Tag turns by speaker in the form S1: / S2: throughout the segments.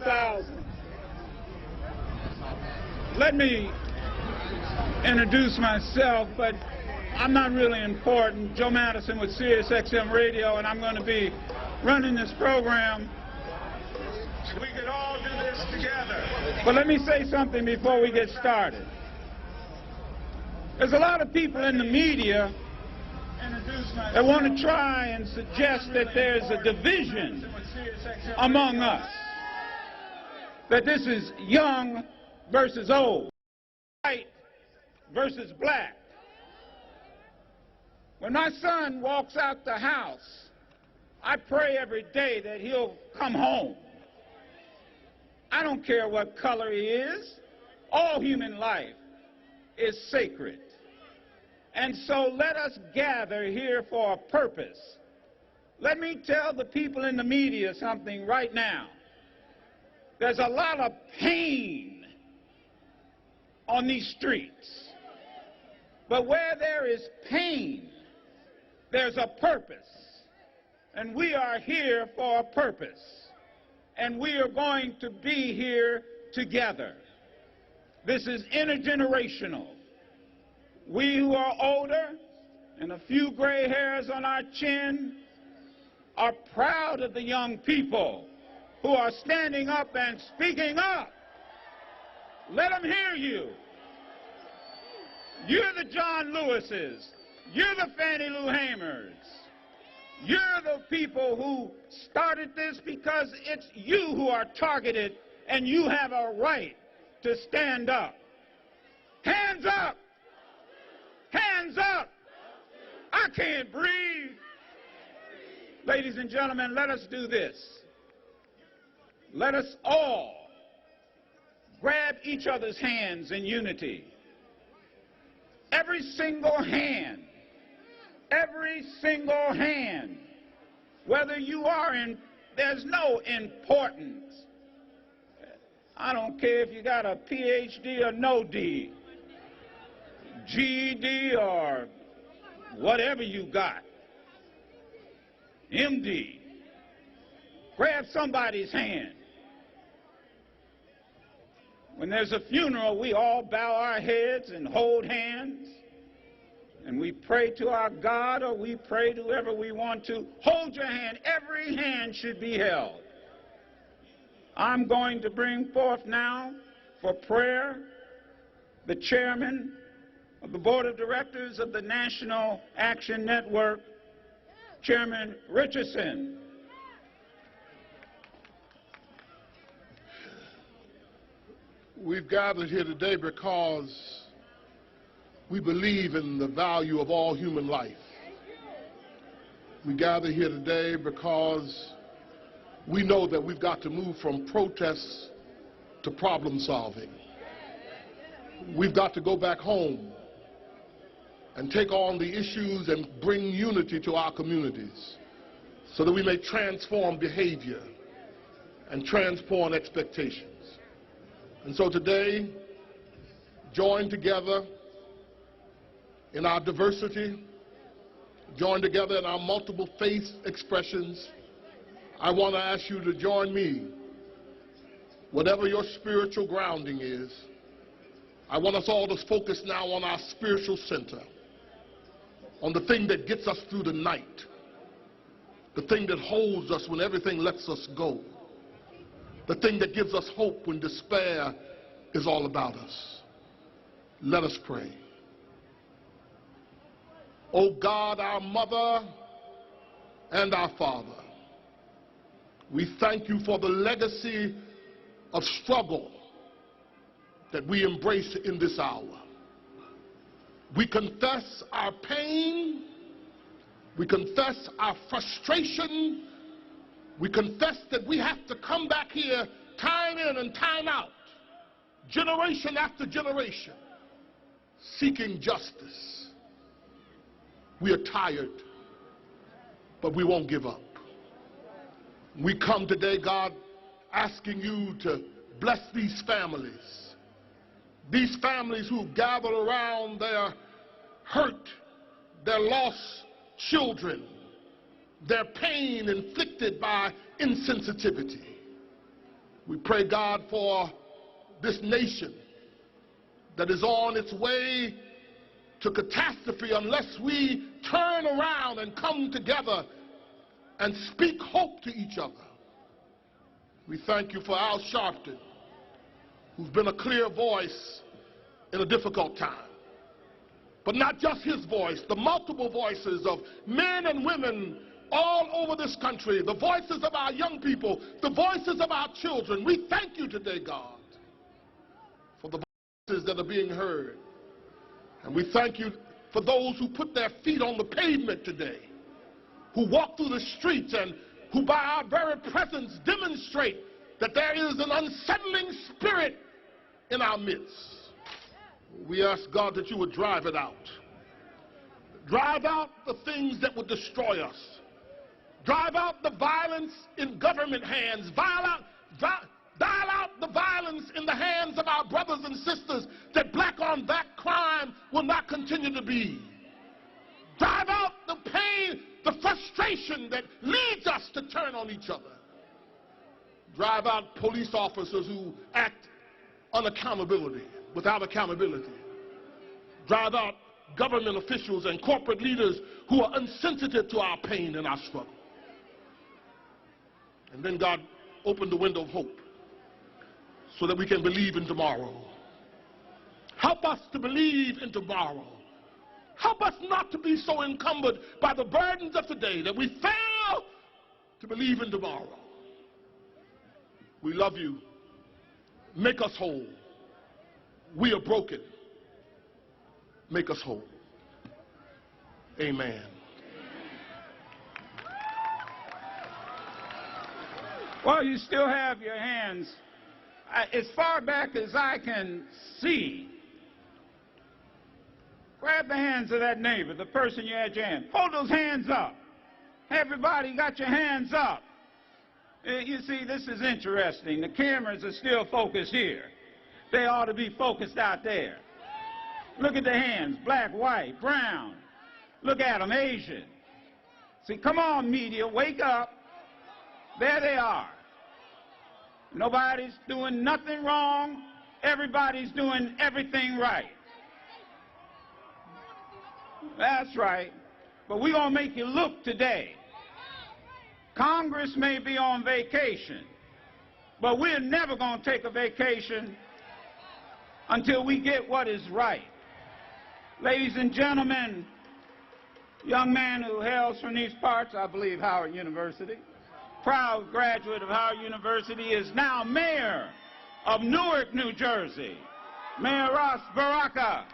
S1: 100,000. Let me introduce myself, but I'm not really important. Joe Madison with Sirius XM Radio, and I'm going to be running this program. We could all do this together. But let me say something before we get started. There's a lot of people in the media that want to try and suggest that there's a division among us, that this is young versus old, white versus black. When my son walks out the house, I pray every day that he'll come home. I don't care what color he is. All human life is sacred. And so let us gather here for a purpose. Let me tell the people in the media something right now. There's a lot of pain on these streets. But where there is pain, there's a purpose. And we are here for a purpose. And we are going to be here together. This is intergenerational. We who are older and a few gray hairs on our chin are proud of the young people who are standing up and speaking up. Let them hear you. You're the John Lewises. You're the Fannie Lou Hamers. You're the people who started this because it's you who are targeted, and you have a right to stand up. Hands up! Hands up! I can't breathe. Ladies and gentlemen, let us do this. Let us all grab each other's hands in unity. Every single hand. Every single hand. Whether you are in, there's no importance. I don't care if you got a PhD or no D, GED or whatever you got, MD. Grab somebody's hand. When there's a funeral, we all bow our heads and hold hands, and we pray to our God, or we pray to whoever we want to. Hold your hand. Every hand should be held. I'm going to bring forth now for prayer the chairman of the board of directors of the National Action Network, Chairman Richardson.
S2: We've gathered here today because we believe in the value of all human life. We gather here today because we know that we've got to move from protests to problem solving. We've got to go back home and take on the issues and bring unity to our communities so that we may transform behavior and transform expectations. And so today, join together in our diversity, join together in our multiple faith expressions. I want to ask you to join me, whatever your spiritual grounding is. I want us all to focus now on our spiritual center, on the thing that gets us through the night, the thing that holds us when everything lets us go, the thing that gives us hope when despair is all about us. Let us pray. O God, our Mother and our Father, we thank you for the legacy of struggle that we embrace in this hour. We confess our pain. We confess our frustration. We confess that we have to come back here time in and time out, generation after generation, seeking justice. We are tired, but we won't give up. We come today, God, asking you to bless these families who gather around their hurt, their lost children, their pain inflicted by insensitivity. We pray, God, for this nation that is on its way to catastrophe unless we turn around and come together and speak hope to each other. We thank you for Al Shapton, who's been a clear voice in a difficult time. But not just his voice, the multiple voices of men and women all over this country, the voices of our young people, the voices of our children. We thank you today, God, for the voices that are being heard. And we thank you for those who put their feet on the pavement today, who walk through the streets and who by our very presence demonstrate that there is an unsettling spirit in our midst. We ask, God, that you would drive it out. Drive out the things that would destroy us. Drive out the violence in government hands. Dial out the violence in the hands of our brothers and sisters, that black on black crime will not continue to be. Drive out the pain, the frustration that leads us to turn on each other. Drive out police officers who act without accountability. Drive out government officials and corporate leaders who are insensitive to our pain and our struggle. And then, God, open the window of hope so that we can believe in tomorrow. Help us to believe in tomorrow. Help us not to be so encumbered by the burdens of today that we fail to believe in tomorrow. We love you. Make us whole. We are broken. Make us whole. Amen.
S1: Well, you still have your hands. As far back as I can see, grab the hands of that neighbor, the person you had your hand. Hold those hands up. Everybody got your hands up. You see, this is interesting. The cameras are still focused here. They ought to be focused out there. Look at the hands, black, white, brown. Look at them, Asian. See, come on, media, wake up. There they are. Nobody's doing nothing wrong. Everybody's doing everything right. That's right. But we're going to make you look today. Congress may be on vacation, but we're never going to take a vacation until we get what is right. Ladies and gentlemen, young man who hails from these parts, I believe Howard University, proud graduate of Howard University, is now mayor of Newark, New Jersey, Mayor Ross Baraka.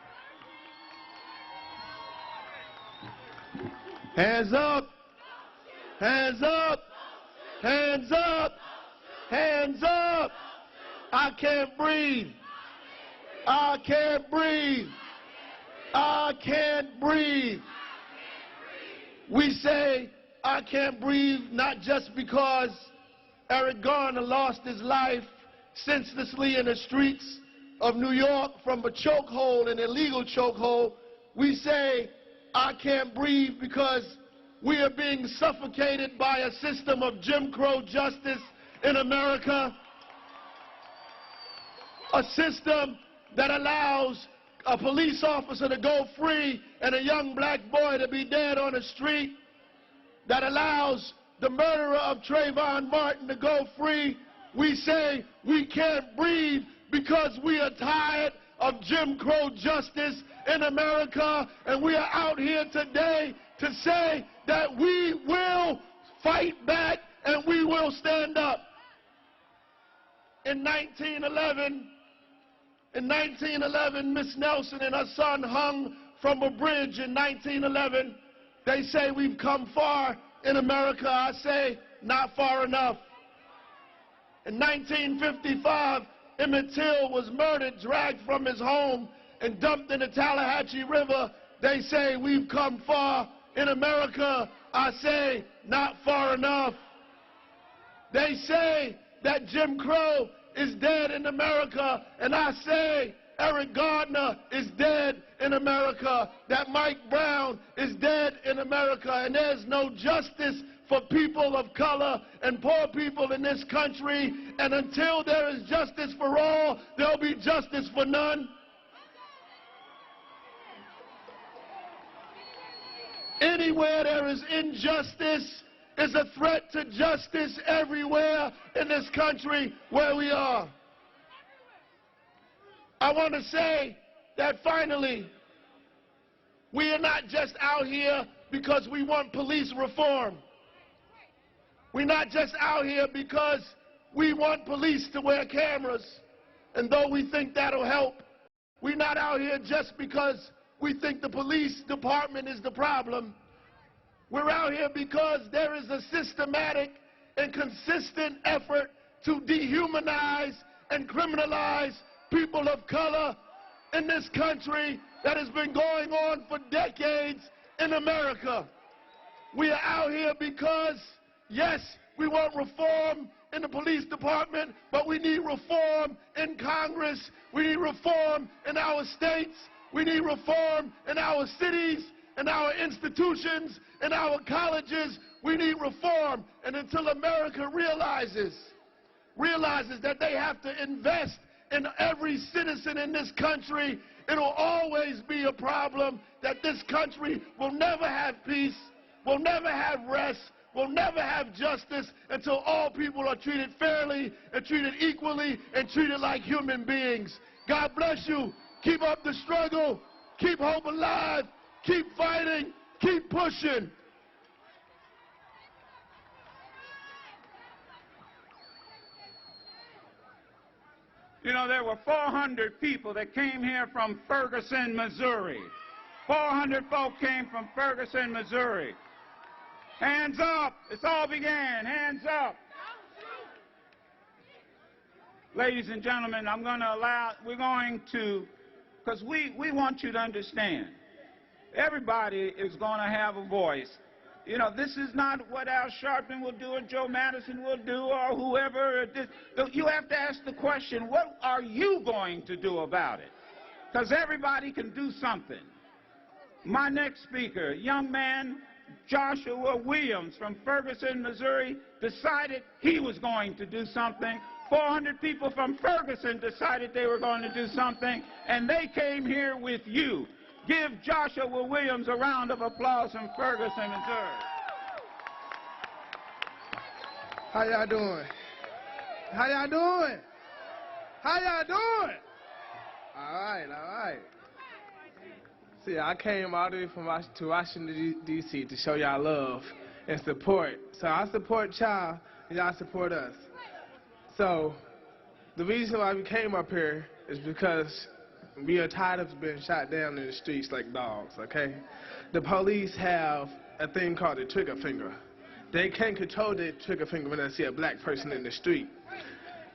S3: Hands up! Hands up! Hands up! Hands up! I can't breathe! I can't breathe! I can't breathe! We say I can't breathe not just because Eric Garner lost his life senselessly in the streets of New York from a chokehold, an illegal chokehold. We say I can't breathe because we are being suffocated by a system of Jim Crow justice in America, a system that allows a police officer to go free and a young black boy to be dead on the street, that allows the murderer of Trayvon Martin to go free. We say we can't breathe because we are tired of Jim Crow justice in America, and we are out here today to say that we will fight back and we will stand up. In 1911, Miss Nelson and her son hung from a bridge in 1911. They say we've come far in America. I say not far enough. In 1955, Emmett Till was murdered, dragged from his home, and dumped in the Tallahatchie River. They say we've come far in America. I say not far enough. They say that Jim Crow is dead in America, and I say Eric Garner is dead in America, that Mike Brown is dead in America, and there's no justice for people of color and poor people in this country, and until there is justice for all, there'll be justice for none. Anywhere there is injustice is a threat to justice everywhere in this country where we are. I want to say that finally, we are not just out here because we want police reform. We're not just out here because we want police to wear cameras, and though we think that'll help, we're not out here just because we think the police department is the problem. We're out here because there is a systematic and consistent effort to dehumanize and criminalize people of color in this country that has been going on for decades in America. We are out here because, yes, we want reform in the police department, but we need reform in Congress. We need reform in our states. We need reform in our cities, in our institutions, in our colleges. We need reform. And until America realizes that they have to invest in every citizen in this country, it'll always be a problem that this country will never have peace, will never have rest, will never have justice until all people are treated fairly and treated equally and treated like human beings. God bless you. Keep up the struggle. Keep hope alive. Keep fighting. Keep pushing.
S1: You know, there were 400 people that came here from Ferguson, Missouri. 400 folk came from Ferguson, Missouri. Hands up. This all began. Hands up. Ladies and gentlemen, because we want you to understand, everybody is going to have a voice. You know, this is not what Al Sharpton will do or Joe Madison will do or whoever. You have to ask the question, what are you going to do about it? Because everybody can do something. My next speaker, young man Joshua Williams from Ferguson, Missouri, decided he was going to do something. 400 people from Ferguson decided they were going to do something, and they came here with you. Give Joshua Williams a round of applause from Ferguson, Missouri.
S4: How y'all doing? How y'all doing? How y'all doing? All right. See, I came all the way from Washington, D.C. to show y'all love and support. So I support y'all, and y'all support us. So the reason why we came up here is because we are tired of being shot down in the streets like dogs, okay? The police have a thing called the trigger finger. They can't control their trigger finger when they see a black person in the street.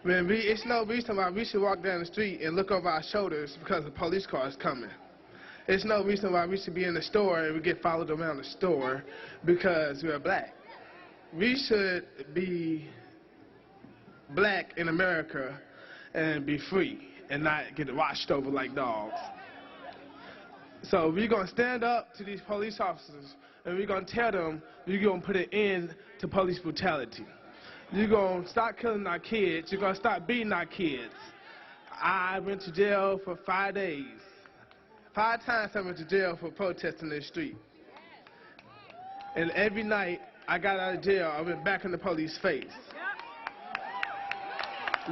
S4: It's no reason why we should walk down the street and look over our shoulders because a police car is coming. It's no reason why we should be in the store and we get followed around the store because we're black. We should be black in America and be free and not get washed over like dogs. So we're going to stand up to these police officers and we're going to tell them you're going to put an end to police brutality. You're going to stop killing our kids. You're going to stop beating our kids. I went to jail for 5 days. 5 times I went to jail for protesting in the street. And every night I got out of jail, I went back in the police's face.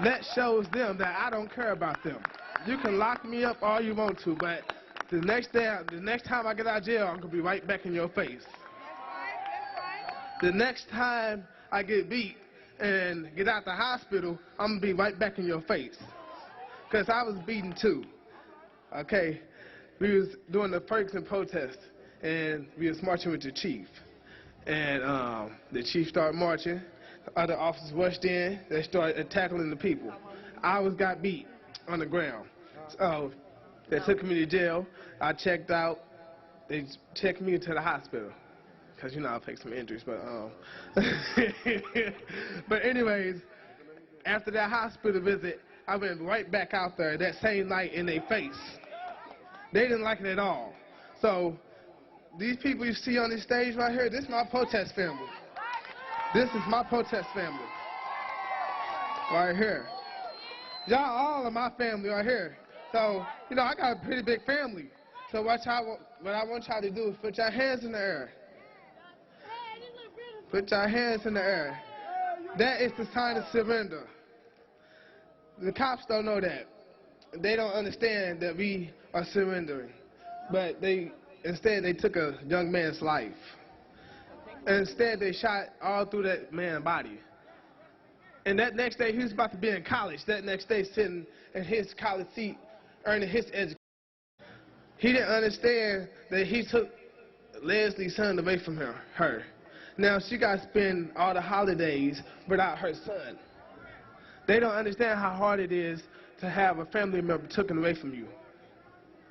S4: That shows them that I don't care about them. You can lock me up all you want to, but the next time I get out of jail, I'm going to be right back in your face. The next time I get beat and get out the hospital, I'm going to be right back in your face. Because I was beaten too. Okay? We was doing the Ferguson protest, and we was marching with the chief. And the chief started marching. Other officers rushed in. They started tackling the people. I got beat on the ground. So they took me to jail. I checked out. They checked me into the hospital. Because, you know, I take some injuries. But anyways, after that hospital visit, I went right back out there that same night in their face. They didn't like it at all. So these people you see on this stage right here, this is my protest family. This is my protest family. Right here. Y'all all are my family right here. So, you know, I got a pretty big family. So what I want y'all to do is put your hands in the air. Put your hands in the air. That is the sign of surrender. The cops don't know that. They don't understand that we are surrendering. But instead they took a young man's life. And instead they shot all through that man's body. And that next day he was about to be in college. That next day sitting in his college seat, earning his education. He didn't understand that he took Leslie's son away from her. Now she got to spend all the holidays without her son. They don't understand how hard it is to have a family member taken away from you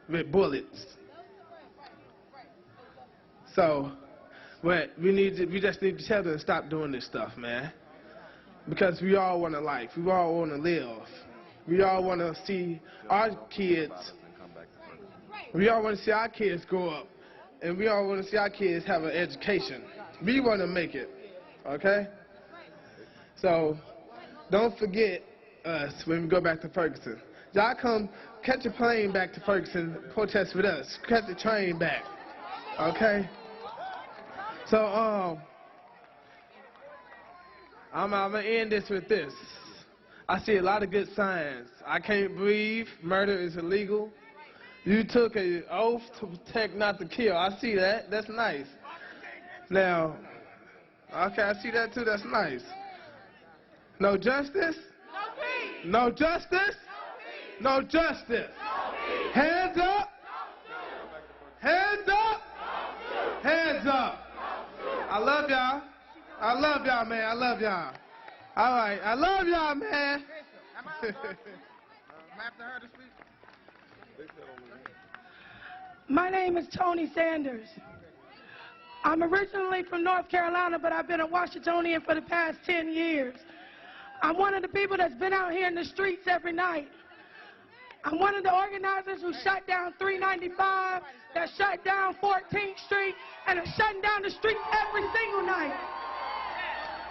S4: with bullets. So, but we just need to tell them to stop doing this stuff, man. Because we all want a life. We all want to live. We all want to see our kids. We all want to see our kids grow up. And we all want to see our kids have an education. We want to make it. Okay? So, don't forget us when we go back to Ferguson. Y'all come catch a plane back to Ferguson, protest with us. Catch the train back. Okay? So, I'm going to end this with this. I see a lot of good signs. I can't breathe. Murder is illegal. You took an oath to protect, not to kill. I see that. That's nice. Now, okay, I see that too. That's nice. No justice? No justice? No justice. Hands up. Hands up. Hands up. I love y'all. I love y'all, man. I love y'all. All right. I love y'all, man.
S5: My name is Tony Sanders. I'm originally from North Carolina, but I've been a Washingtonian for the past 10 years. I'm one of the people that's been out here in the streets every night. I'm one of the organizers who shut down 395, that shut down 14th Street, and are shutting down the streets every single night.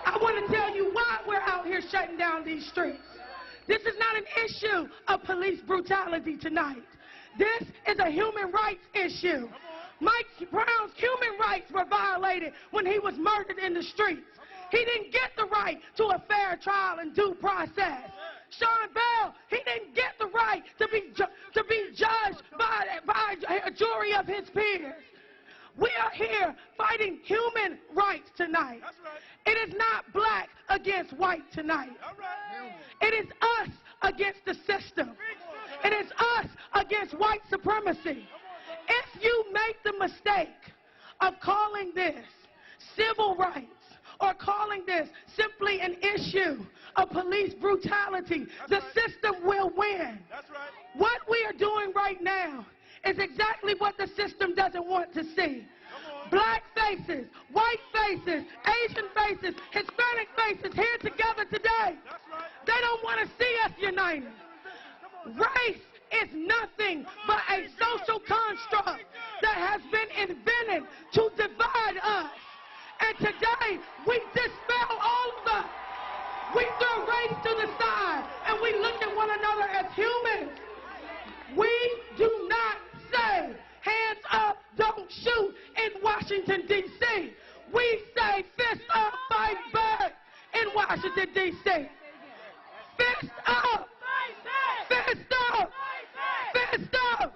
S5: I want to tell you why we're out here shutting down these streets. This is not an issue of police brutality tonight. This is a human rights issue. Mike Brown's human rights were violated when he was murdered in the streets. He didn't get the right to a fair trial and due process. Sean Bell, he didn't get the right to be judged by a jury of his peers. We are here fighting human rights tonight. It is not black against white tonight. It is us against the system. It is us against white supremacy. If you make the mistake of calling this civil rights or calling this simply an issue of police brutality, the system will win. What we are doing right now is exactly what the system doesn't want to see. Black faces, white faces, Asian faces, Hispanic faces here together today. They don't want to see us united. Race is nothing but a social construct that has been invented to divide us. And today, we dispel all of that. We throw race to the side, and we look at one another as humans. We do not say, hands up, don't shoot in Washington, D.C. We say, fist up, fight back in Washington, D.C. Fist up. Fist up. Fist up.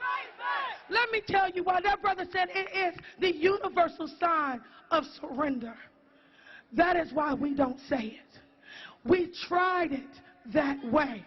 S5: Let me tell you why that brother said it is the universal sign of surrender. That is why we don't say it. We tried it that way.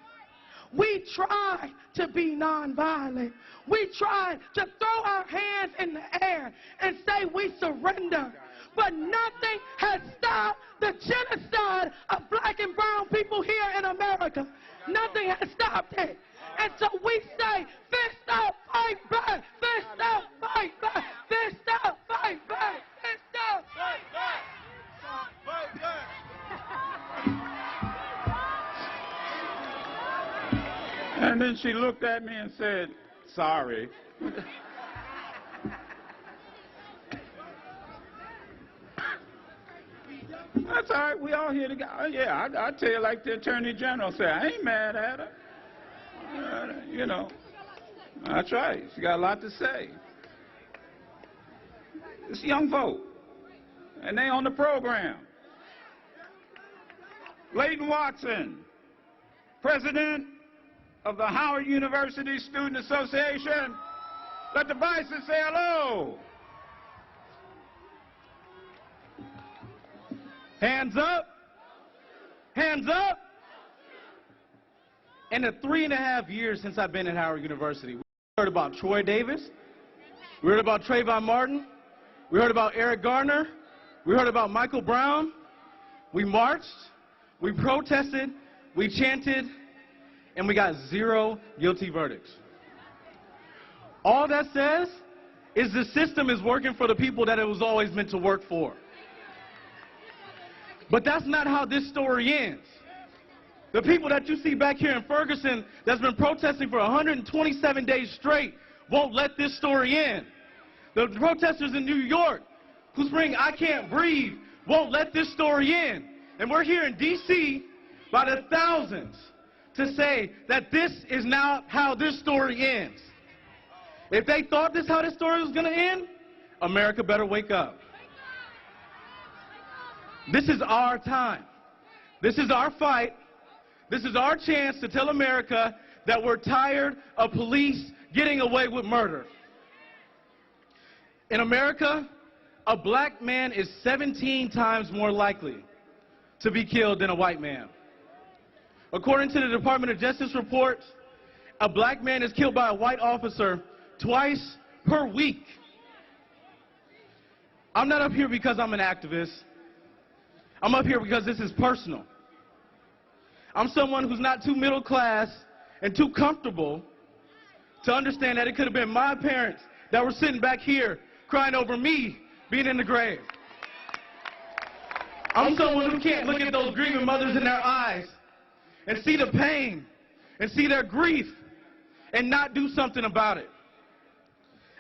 S5: We tried to be nonviolent. We tried to throw our hands in the air and say we surrender. But nothing has stopped the genocide of black and brown people here in America. Nothing has stopped it. And so we say, fist up, fight back. Fist up, fight back. Fist up, fight back. Fist up, fight back. Fight back.
S1: And then she looked at me and said, sorry. That's that's all right. We all here together. Yeah, I tell you like the Attorney General said, I ain't mad at her. You know, that's right. She got a lot to say. It's young folk, and they on the program. Leighton Watson, President of the Howard University Student Association. Let the Bison say hello.
S3: Hands up. Hands up. In the 3.5 years since I've been at Howard University, we heard about Troy Davis. We heard about Trayvon Martin. We heard about Eric Garner. We heard about Michael Brown. We marched. We protested. We chanted. And we got 0 guilty verdicts. All that says is the system is working for the people that it was always meant to work for. But that's not how this story ends. The people that you see back here in Ferguson that's been protesting for 127 days straight won't let this story end. The protesters in New York who scream, I can't breathe, won't let this story end. And we're here in D.C. by the thousands to say that this is not how this story ends. If they thought this is how this story was going to end, America better wake up. This is our time. This is our fight. This is our chance to tell America that we're tired of police getting away with murder. In America, a black man is 17 times more likely to be killed than a white man. According to the Department of Justice report, a black man is killed by a white officer twice per week. I'm not up here because I'm an activist. I'm up here because this is personal. I'm someone who's not too middle class and too comfortable to understand that it could have been my parents that were sitting back here crying over me being in the grave. I'm someone who can't look at those grieving mothers in their eyes and see the pain and see their grief and not do something about it.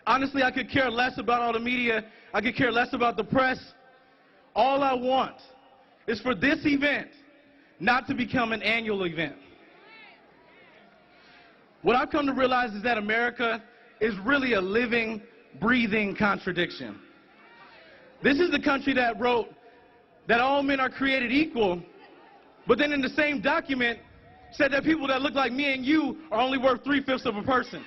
S3: Honestly, I could care less about all the media. I could care less about the press. All I want is for this event not to become an annual event. What I've come to realize is that America is really a living, breathing contradiction. This is the country that wrote that all men are created equal, but then in the same document said that people that look like me and you are only worth 3/5 of a person.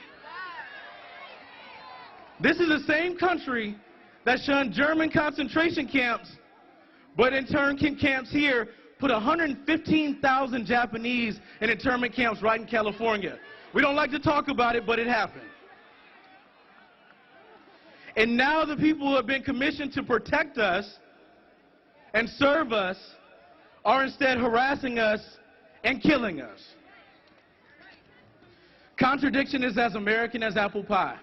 S3: This is the same country that shunned German concentration camps, but internment camps here put 115,000 Japanese in internment camps right in California. We don't like to talk about it, but it happened. And now the people who have been commissioned to protect us and serve us are instead harassing us and killing us. Contradiction is as American as apple pie.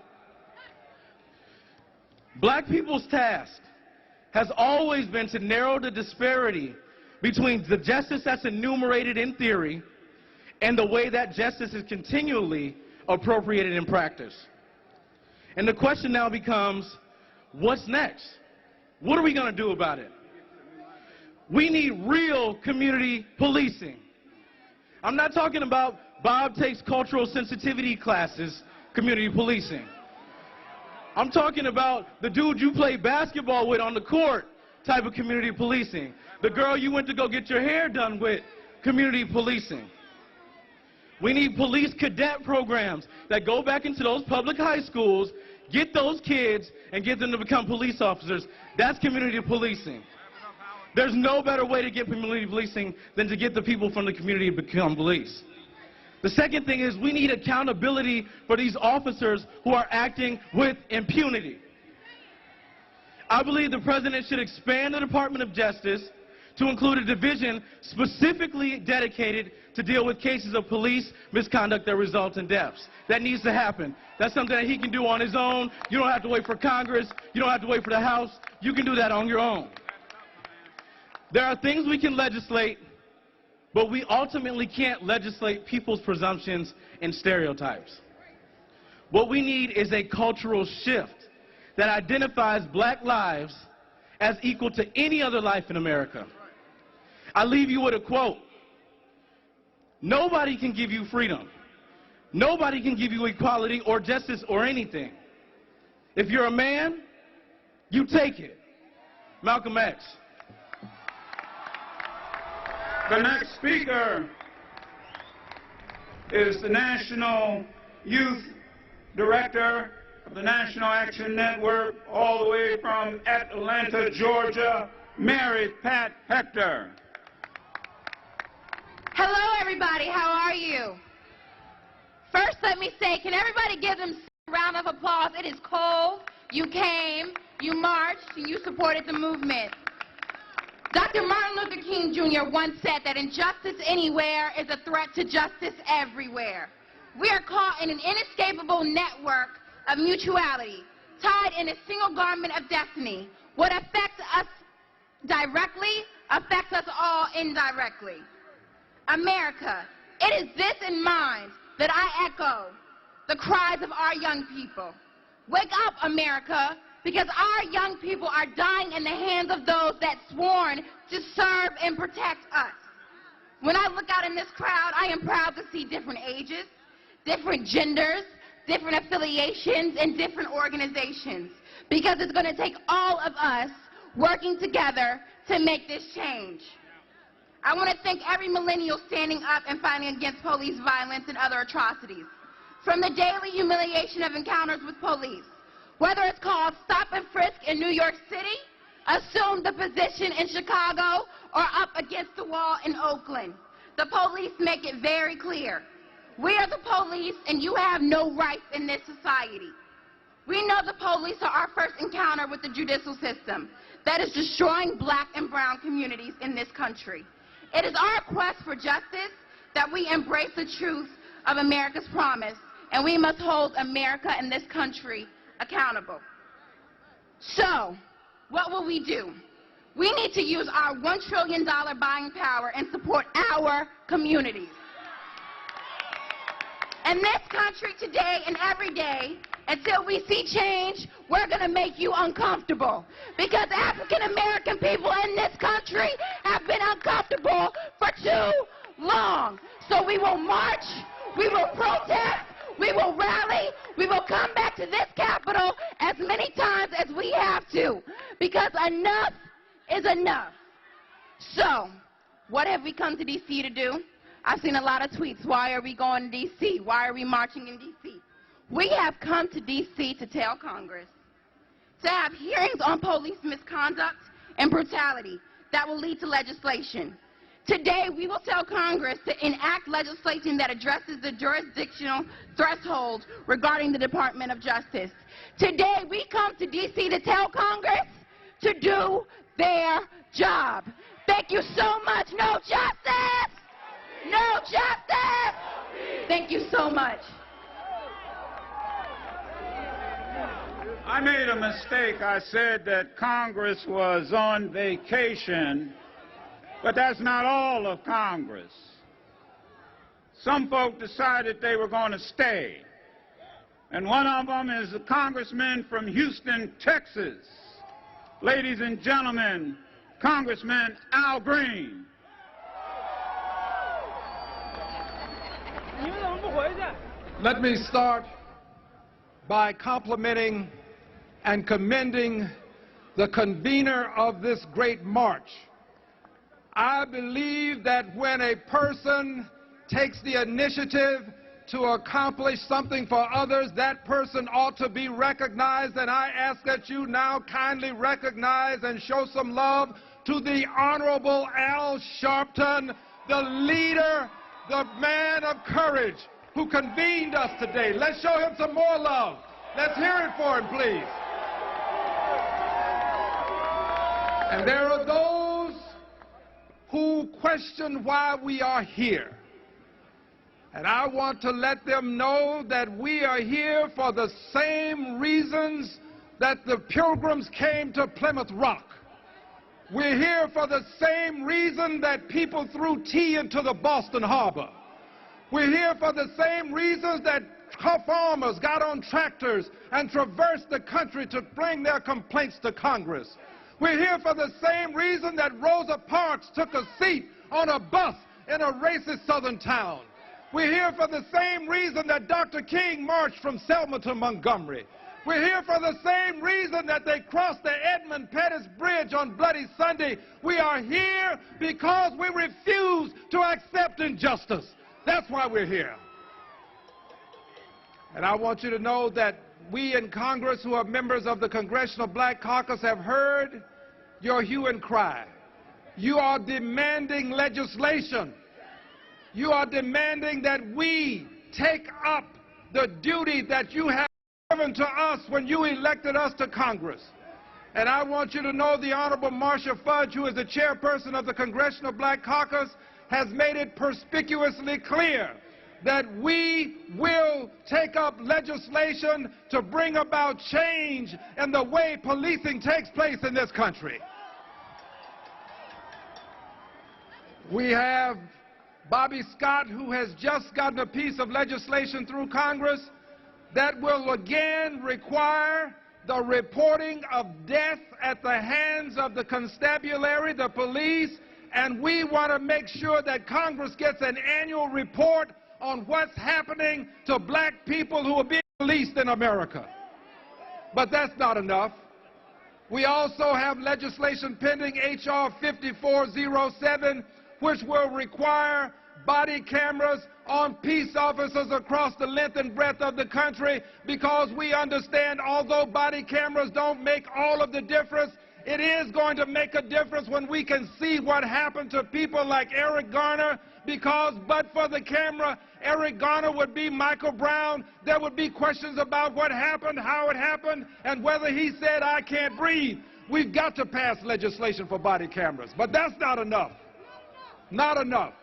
S3: Black people's task has always been to narrow the disparity between the justice that's enumerated in theory and the way that justice is continually appropriated in practice. And the question now becomes, what's next? What are we going to do about it? We need real community policing. I'm not talking about Bob takes cultural sensitivity classes, community policing. I'm talking about the dude you play basketball with on the court type of community policing. The girl you went to go get your hair done with, community policing. We need police cadet programs that go back into those public high schools, get those kids, and get them to become police officers. That's community policing. There's no better way to get community policing than to get the people from the community to become police. The second thing is we need accountability for these officers who are acting with impunity. I believe the president should expand the Department of Justice to include a division specifically dedicated to deal with cases of police misconduct that result in deaths. That needs to happen. That's something that he can do on his own. You don't have to wait for Congress. You don't have to wait for the House. You can do that on your own. There are things we can legislate, but we ultimately can't legislate people's presumptions and stereotypes. What we need is a cultural shift that identifies black lives as equal to any other life in America. I leave you with a quote. Nobody can give you freedom. Nobody can give you equality or justice or anything. If you're a man, you take it. Malcolm X.
S1: The next speaker is the National Youth Director of the National Action Network, all the way from Atlanta, Georgia, Mary Pat Hector.
S6: Hello, everybody. How are you? First, let me say, can everybody give them a round of applause? It is cold. You came, you marched, and you supported the movement. Dr. Martin Luther King Jr. once said that injustice anywhere is a threat to justice everywhere. We are caught in an inescapable network of mutuality, tied in a single garment of destiny. What affects us directly affects us all indirectly. America, it is this in mind that I echo the cries of our young people. Wake up, America, because our young people are dying in the hands of those that sworn to serve and protect us. When I look out in this crowd, I am proud to see different ages, different genders, different affiliations, and different organizations, because it's going to take all of us working together to make this change. I want to thank every millennial standing up and fighting against police violence and other atrocities. From the daily humiliation of encounters with police, whether it's called stop and frisk in New York City, assume the position in Chicago, or up against the wall in Oakland, the police make it very clear. We are the police, and you have no rights in this society. We know the police are our first encounter with the judicial system that is destroying black and brown communities in this country. It is our quest for justice that we embrace the truth of America's promise, and we must hold America and this country accountable. So, what will we do? We need to use our $1 trillion buying power and support our communities. In this country today and every day, until we see change, we're going to make you uncomfortable. Because African American people in this country have been uncomfortable for too long. So we will march, we will protest, we will rally, we will come back to this Capitol as many times as we have to. Because enough is enough. So, what have we come to D.C. to do? I've seen a lot of tweets. Why are we going to D.C.? Why are we marching in D.C.? We have come to D.C. to tell Congress to have hearings on police misconduct and brutality that will lead to legislation. Today, we will tell Congress to enact legislation that addresses the jurisdictional threshold regarding the Department of Justice. Today, we come to D.C. to tell Congress to do their job. Thank you so much. No justice! No justice! Thank you so much.
S1: I made a mistake. I said that Congress was on vacation, but that's not all of Congress. Some folk decided they were going to stay, and one of them is a congressman from Houston, Texas. Ladies and gentlemen, Congressman Al Green.
S7: Let me start by complimenting and commending the convener of this great march. I believe that when a person takes the initiative to accomplish something for others, that person ought to be recognized, and I ask that you now kindly recognize and show some love to the Honorable Al Sharpton, the leader, the man of courage who convened us today. Let's show him some more love. Let's hear it for him, please. And there are those who question why we are here. And I want to let them know that we are here for the same reasons that the Pilgrims came to Plymouth Rock. We're here for the same reason that people threw tea into the Boston Harbor. We're here for the same reasons that farmers got on tractors and traversed the country to bring their complaints to Congress. We're here for the same reason that Rosa Parks took a seat on a bus in a racist southern town. We're here for the same reason that Dr. King marched from Selma to Montgomery. We're here for the same reason that they crossed the Edmund Pettus Bridge on Bloody Sunday. We are here because we refuse to accept injustice. That's why we're here. And I want you to know that we in Congress who are members of the Congressional Black Caucus have heard your hue and cry. You are demanding legislation. You are demanding that we take up the duty that you have given to us when you elected us to Congress. And I want you to know the Honorable Marcia Fudge, who is the chairperson of the Congressional Black Caucus, has made it perspicuously clear that we will take up legislation to bring about change in the way policing takes place in this country. We have Bobby Scott, who has just gotten a piece of legislation through Congress that will again require the reporting of death at the hands of the constabulary, the police, and we want to make sure that Congress gets an annual report on what's happening to black people who are being policed in America. But that's not enough. We also have legislation pending, H.R. 5407, which will require body cameras on peace officers across the length and breadth of the country, because we understand although body cameras don't make all of the difference, it is going to make a difference when we can see what happened to people like Eric Garner, because but for the camera, Eric Garner would be Michael Brown. There would be questions about what happened, how it happened, and whether he said, "I can't breathe." We've got to pass legislation for body cameras, but that's not enough. Not enough.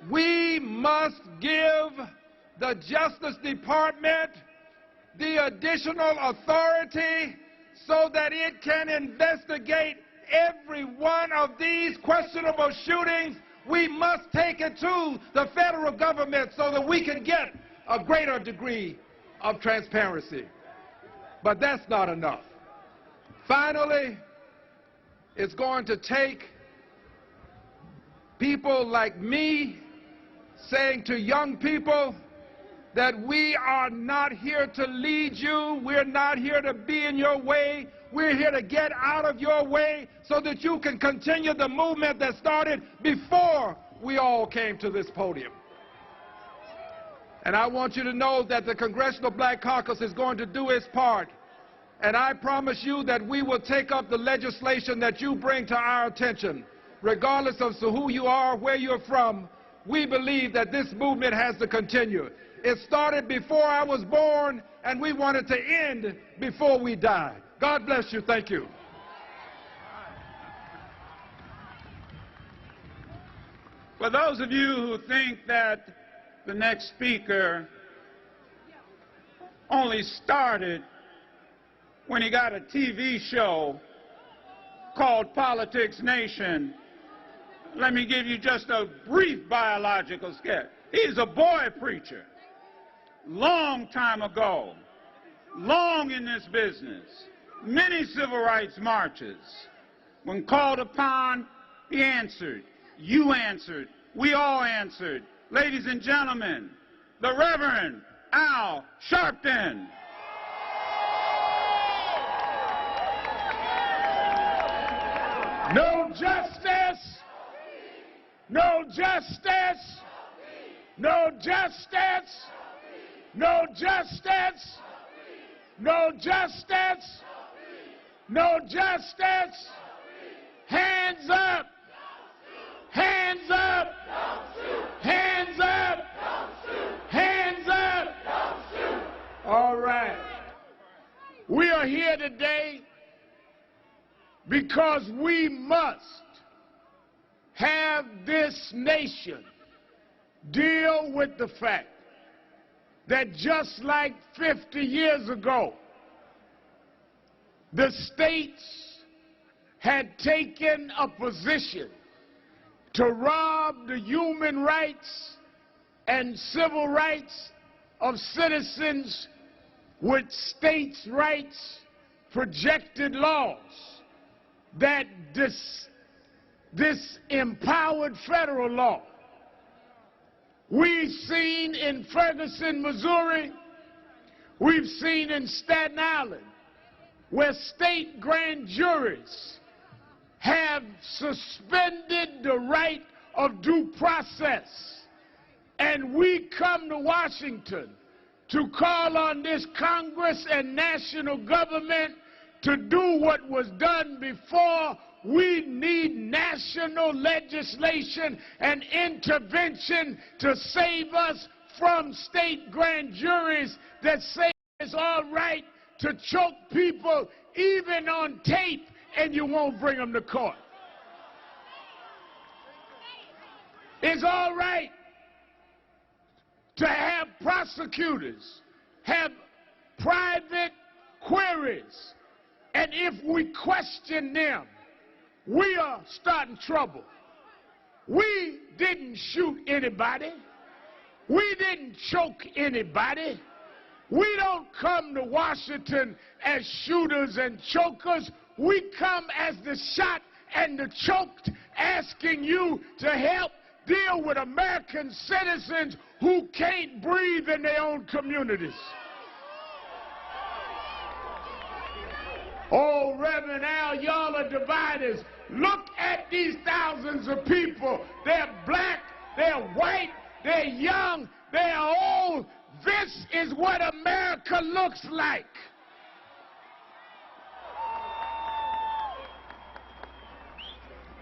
S7: We must give the Justice Department the additional authority so that it can investigate every one of these questionable shootings. We must take it to the federal government so that we can get a greater degree of transparency. But that's not enough. Finally, it's going to take people like me saying to young people that we are not here to lead you, we're not here to be in your way, we're here to get out of your way so that you can continue the movement that started before we all came to this podium. And I want you to know that the Congressional Black Caucus is going to do its part. And I promise you that we will take up the legislation that you bring to our attention. Regardless of who you are, where you're from, we believe that this movement has to continue. It started before I was born, and we want it to end before we die. God bless you. Thank you.
S1: For those of you who think that the next speaker only started when he got a TV show called Politics Nation, let me give you just a brief biological sketch. He's a boy preacher. Long time ago, long in this business, many civil rights marches. When called upon, he answered. You answered. We all answered. Ladies and gentlemen, the Reverend Al Sharpton.
S3: No justice! No justice! No justice! No justice! No justice! No justice! Hands up! Hands up! Hands up! Hands up! All right. We are here today because we must have this nation deal with the fact that just like 50 years ago, the states had taken a position to rob the human rights and civil rights of citizens with states' rights projected laws.
S1: that this empowered federal law. We've seen in Ferguson, Missouri, we've seen in Staten Island, where state grand juries have suspended the right of due process. And we come to Washington to call on this Congress and national government to do what was done before. We need national legislation and intervention to save us from state grand juries that say it's all right to choke people even on tape and you won't bring them to court. It's all right to have prosecutors have private queries, and if we question them, we are starting trouble. We didn't shoot anybody. We didn't choke anybody. We don't come to Washington as shooters and chokers. We come as the shot and the choked, asking you to help deal with American citizens who can't breathe in their own communities. Oh, Reverend Al, y'all are dividers. Look at these thousands of people. They're black, they're white, they're young, they're old. This is what America looks like.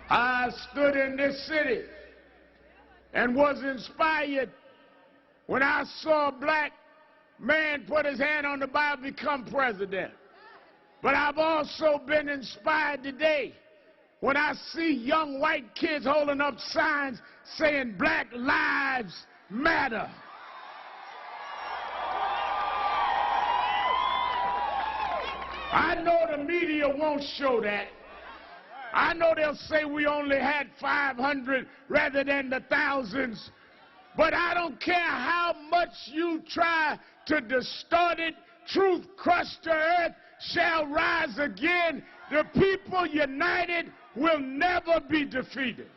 S1: I stood in this city and was inspired when I saw a black man put his hand on the Bible become president. But I've also been inspired today when I see young white kids holding up signs saying Black Lives Matter. I know the media won't show that. I know they'll say we only had 500 rather than the thousands. But I don't care how much you try to distort it. Truth crushed to earth shall rise again. The people united will never be defeated.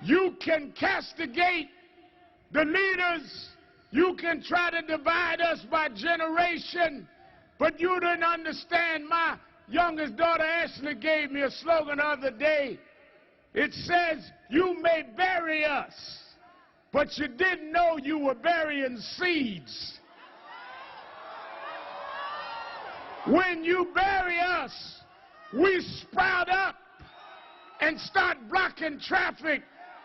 S1: You can castigate the leaders. You can try to divide us by generation. But you didn't understand. My youngest daughter Ashley gave me a slogan the other day. It says, you may bury us, but you didn't know you were burying seeds. When you bury us, we sprout up and start blocking traffic.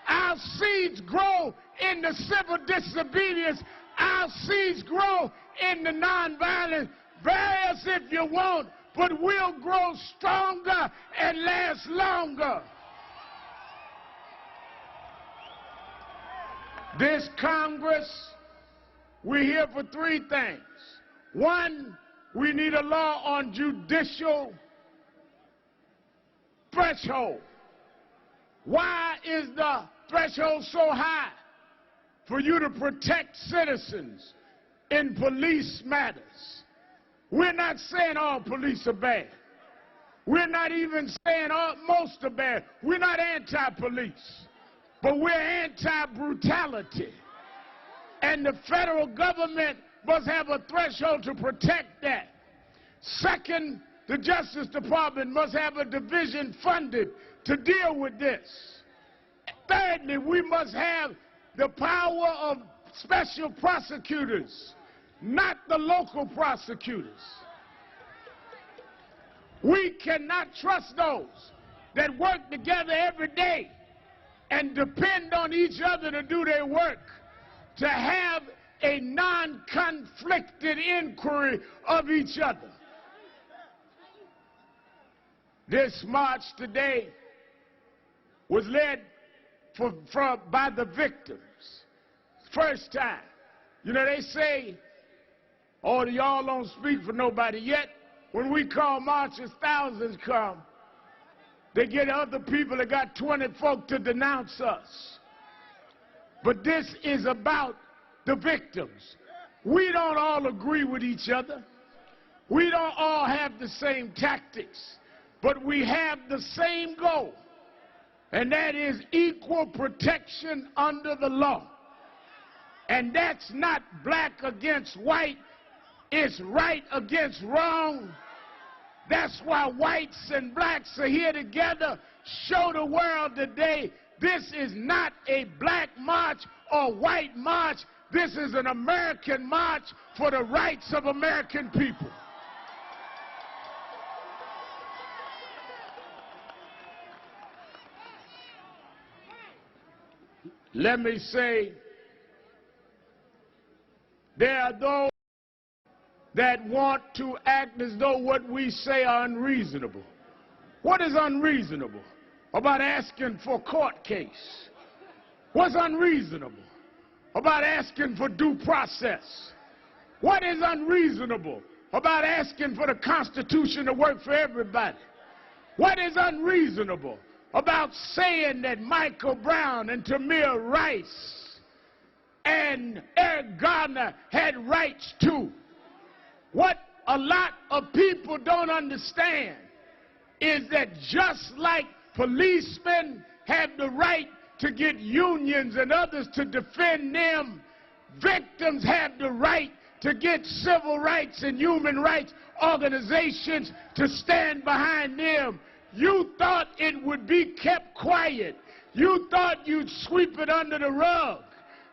S1: Our seeds grow in the civil disobedience. Our seeds grow in the nonviolence. Bury us if you want, but we'll grow stronger and last longer. This Congress, we're here for three things. One, we need a law on judicial threshold. Why is the threshold so high? For you to protect citizens in police matters. We're not saying all police are bad. We're not even saying most are bad. We're not anti-police. But we're anti-brutality. And the federal government must have a threshold to protect that. Second, the Justice Department must have a division funded to deal with this. Thirdly, we must have the power of special prosecutors, not the local prosecutors. We cannot trust those that work together every day and depend on each other to do their work, to have a non-conflicted inquiry of each other. This march today was led by the victims. First time. You know, they say, oh, y'all don't speak for nobody yet. When we call marches, thousands come. They get other people that got 20 folk to denounce us. But this is about the victims. We don't all agree with each other. We don't all have the same tactics. but we have the same goal, and that is equal protection under the law. And that's not black against white, it's right against wrong. That's why whites and blacks are here together. Show the world today this is not a black march or white march. This is an American march for the rights of American people. Let me say, there are those that want to act as though what we say are unreasonable. What is unreasonable about asking for a court case? What's unreasonable about asking for due process? What is unreasonable about asking for the Constitution to work for everybody? What is unreasonable about saying that Michael Brown and Tamir Rice and Eric Garner had rights too? What a lot of people don't understand is that just like policemen have the right to get unions and others to defend them, victims have the right to get civil rights and human rights organizations to stand behind them. You thought it would be kept quiet. You thought you'd sweep it under the rug.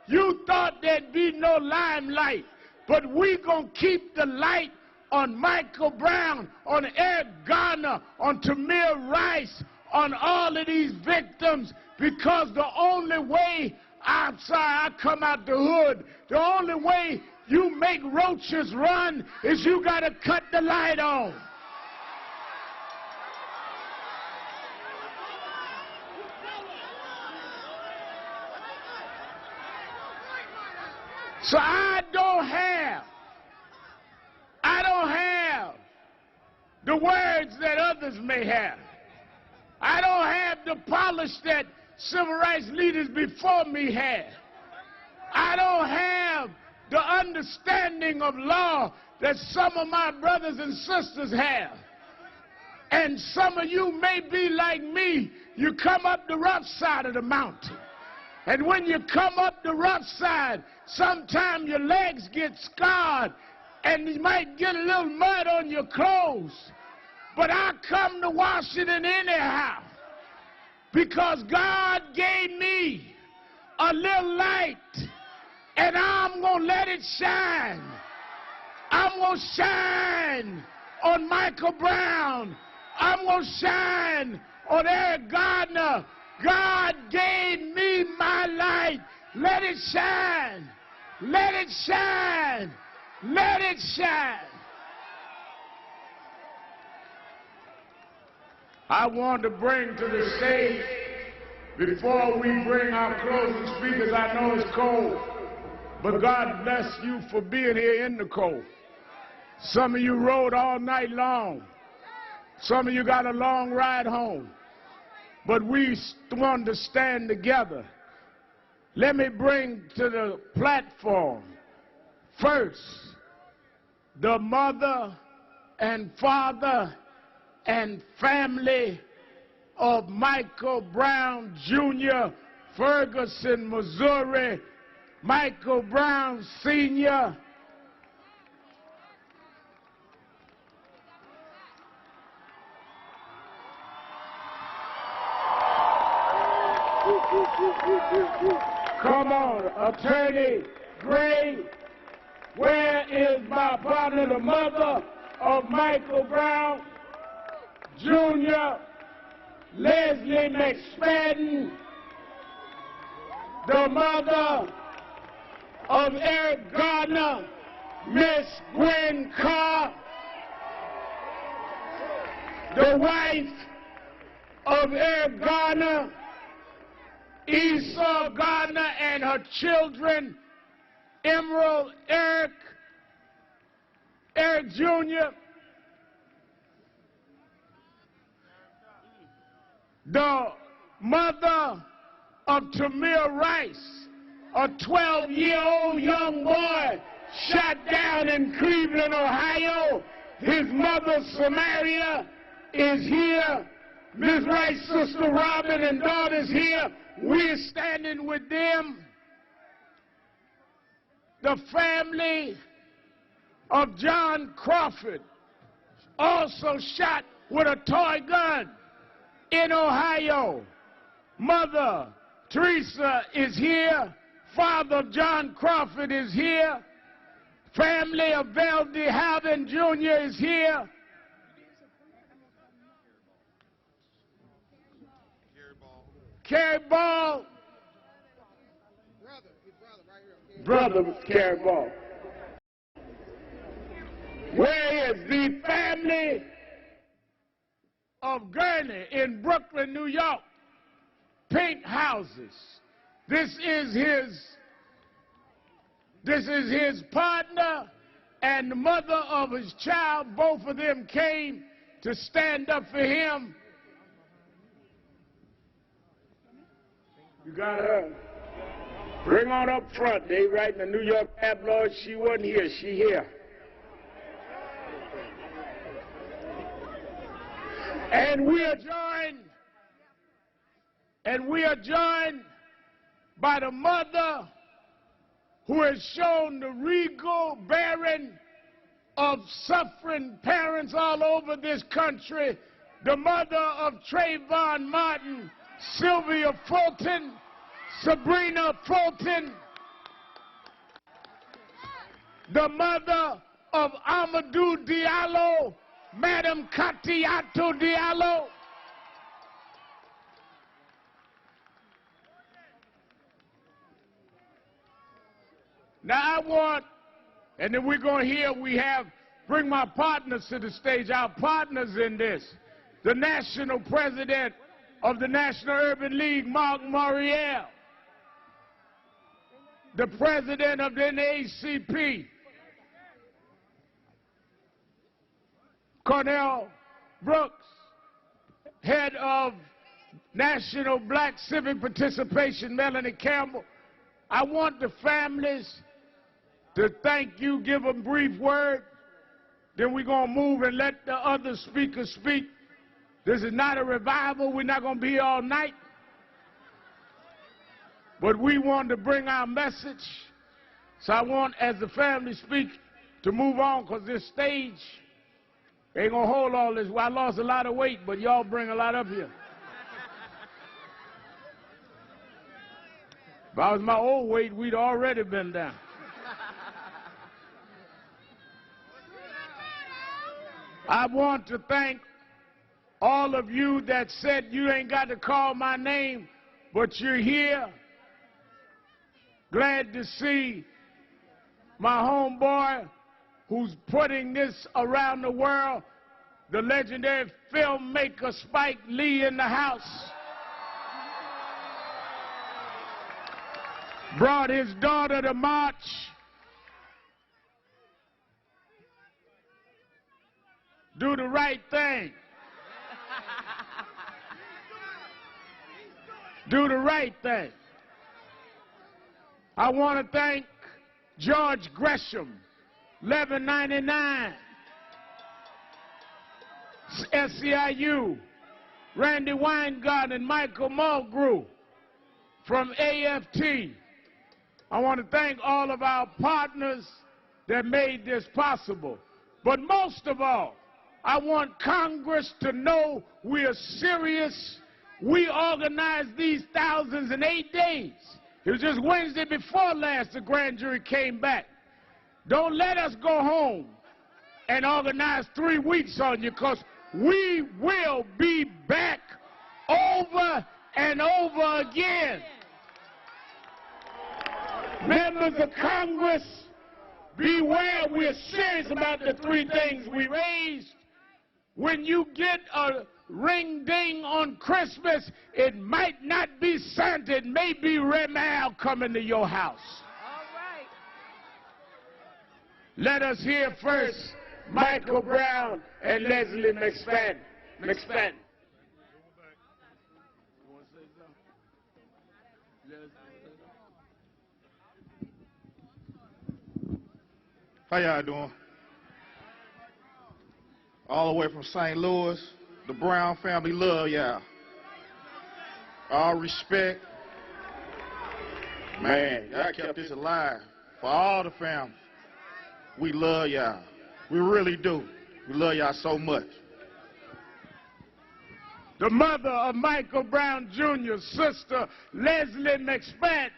S1: You thought there'd be no limelight. But we're going to keep the light on Michael Brown, on Eric Garner, on Tamir Rice, on all of these victims, because the only way, I'm sorry, I come out the hood, the only way you make roaches run is you got to cut the light on. So I don't have the words that others may have. I don't have the polish that civil rights leaders before me had. I don't have the understanding of law that some of my brothers and sisters have. And some of you may be like me. You come up the rough side of the mountain. And when you come up the rough side, sometimes your legs get scarred and you might get a little mud on your clothes. But I come to Washington anyhow because God gave me a little light and I'm going to let it shine. I'm going to shine on Michael Brown. I'm going to shine on Eric Garner. God gave me my light. Let it shine. Let it shine. Let it shine. I want to bring to the stage, before we bring our closing speakers, I know it's cold, but God bless you for being here in the cold. Some of you rode all night long. Some of you got a long ride home. But we want to stand together. Let me bring to the platform first the mother and father and family of Michael Brown Jr., Ferguson, Missouri, Michael Brown Sr., come on, Attorney Gray, where is my partner, the mother of Michael Brown Jr., Leslie McSpadden, the mother of Eric Garner, Miss Gwen Carr, the wife of Eric Garner, Esaw Garner and her children, Emerald, Eric Jr., the mother of Tamir Rice, a 12-year-old young boy shot down in Cleveland, Ohio, his mother Samaria,
S3: is here. Ms. Rice, Sister Robin, and daughters here. We're standing with them. The family of John Crawford, also shot with a toy gun in Ohio. Mother Teresa is here. Father John Crawford is here. Family of Val DeHaven Jr. is here. Carrie Ball. Brother Carrie Ball. Where is the family of Garner in Brooklyn, New York? Pink houses. This is his partner and the mother of his child. Both of them came to stand up for him. You got her. Bring on up front. They writing the New York tabloids. She wasn't here. She here. And we are joined by the mother who has shown the regal bearing of suffering parents all over this country, the mother of Trayvon Martin, Sylvia Fulton, Sabrina Fulton, the mother of Amadou Diallo, Madam Katiato Diallo. Now I want, and then we're going to hear, bring my partners to the stage, our partners in this. The national president of the National Urban League, Mark Moriel. The president of the NAACP, Cornell Brooks. Head of National Black Civic Participation, Melanie Campbell. I want the families to thank you, give a brief word, then we're going to move and let the other speakers speak. This is not a revival. We're not going to be here all night. But we want to bring our message. So I want, as the family speak, to move on, because this stage ain't going to hold all this. Well, I lost a lot of weight, but y'all bring a lot up here. If I was my old weight, we'd already been down. I want to thank all of you that said you ain't got to call my name, but you're here. Glad to see my homeboy who's putting this around the world, the legendary filmmaker Spike Lee in the house. Brought his daughter to march. Do the right thing. Do the right thing. I want to thank George Gresham, 1199, SEIU, Randy Weingart and Michael Mulgrew from AFT. I want to thank all of our partners that made this possible. But most of all, I want Congress to know we are serious. We organized these thousands in 8 days. It was just Wednesday before last the grand jury came back. Don't let us go home and organize 3 weeks on you, because we will be back over and over again. Members of Congress, beware, we're serious about the 3 things we raised. When you get a ring-ding on Christmas, it might not be Santa, it may be Remal coming to your house.
S6: All right.
S3: Let us hear first Michael Brown and Leslie McSpadden.
S8: How y'all doing? All the way from St. Louis, The Brown family love y'all. All respect. Man, y'all kept this alive for all the families. We love y'all. We really do. We love y'all so much.
S9: The mother of Michael Brown Jr., Sister Leslie McSpat,